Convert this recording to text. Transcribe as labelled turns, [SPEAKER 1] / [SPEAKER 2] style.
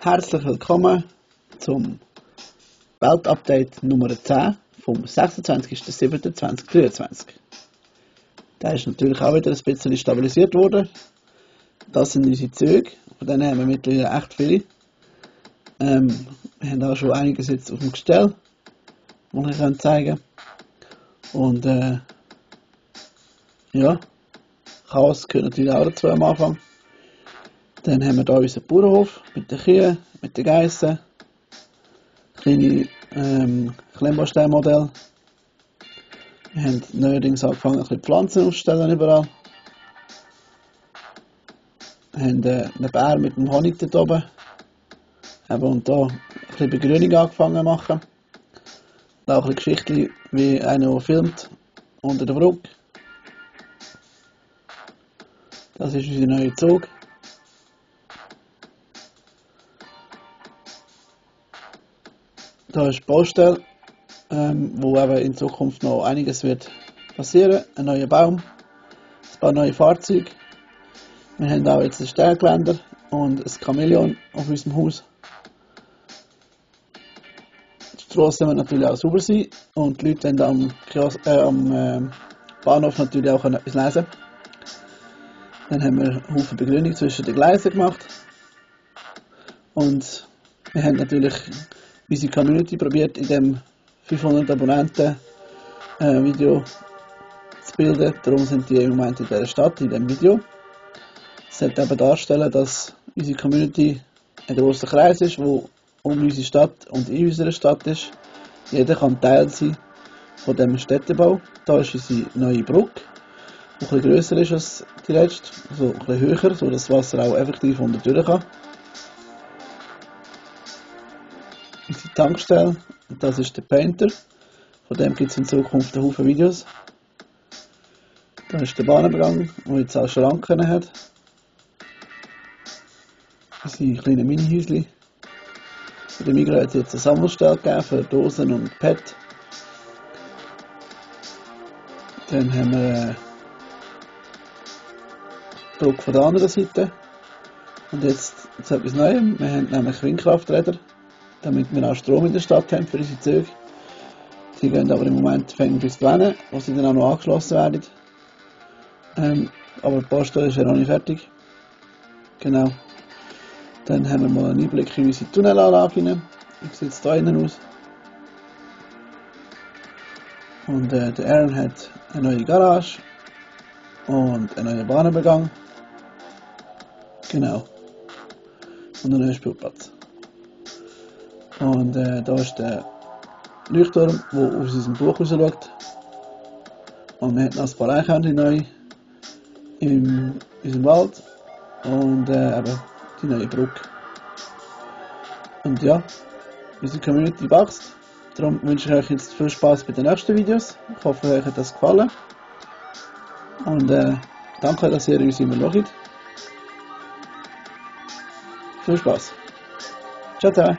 [SPEAKER 1] Herzlich willkommen zum Weltupdate Nummer 10 vom 26.07.2023. Der ist natürlich auch wieder ein bisschen stabilisiert worden. Das sind unsere Züge, von denen haben wir mittlerweile echt viele. Wir haben auch schon einiges jetzt auf dem Gestell, das ich zeigen kann. Und ja, Chaos gehört natürlich auch dazu am Anfang. Dann haben wir hier unseren Bauernhof mit den Kühen, mit den Geissen, kleine Klemmbaustellmodelle. Wir haben neuerdings angefangen, ein bisschen Pflanzen aufzustellen überall. Wir haben einen Bär mit dem Honig dort oben. Und hier ein bisschen Begrünung angefangen zu machen. Und auch ein bisschen Geschichte, wie einer, der filmt, unter der Brücke. Das ist unser neuer Zug. Da ist die Baustelle, wo eben in Zukunft noch einiges wird passieren. Ein neuer Baum, ein paar neue Fahrzeuge. Wir haben auch jetzt ein Sterngeländer und ein Chamäleon auf unserem Haus. Die Strassen müssen natürlich auch sauber sein und die Leute haben am Bahnhof natürlich auch etwas lesen. Dann haben wir einen Haufen Begrünung zwischen den Gleisen gemacht. Und wir haben natürlich unsere Community probiert, in dem 500 Abonnenten Video zu bilden. Darum sind die im Moment in dieser Stadt, in diesem Video. Es sollte eben darstellen, dass unsere Community ein grosser Kreis ist, der um unsere Stadt und in unserer Stadt ist. Jeder kann Teil sein von diesem Städtebau. Hier ist unsere neue Brücke, die etwas grösser ist als die letzte, also ein bisschen höher, sodass das Wasser auch effektiv unter durch kann. Unsere Tankstelle, das ist der Painter. Von dem gibt es in Zukunft einen Haufen Videos. Da ist der Bahnübergang, der jetzt auch Schranken hat. Unsere kleinen Mini-Häuschen. Bei der Migros hat es jetzt eine Sammelstelle gegeben für Dosen und PET. Dann haben wir die Brücke von der anderen Seite. Und jetzt etwas Neues. Wir haben nämlich Windkrafträder, damit wir auch Strom in der Stadt haben für unsere Züge. Die gehen aber im Moment bis dahin, wo sie dann auch noch angeschlossen werden. Aber die Baustelle ist ja noch nicht fertig. Genau. Dann haben wir mal einen Einblick in unsere Tunnelanlage hinein. Wie sieht es da innen aus? Und der Aaron hat eine neue Garage und einen neuen Bahnübergang. Genau. Und einen neuen Spielplatz. Und da ist der Leuchtturm, der aus unserem Buch raus schaut. Und wir haben noch ein paar Eichhörnchen neu in unserem Wald. Und eben die neue Brücke. Und ja, unsere Community wächst. Darum wünsche ich euch jetzt viel Spaß bei den nächsten Videos. Ich hoffe, euch hat das gefallen. Und danke, dass ihr uns immer schaut. Viel Spaß. Ciao, ciao.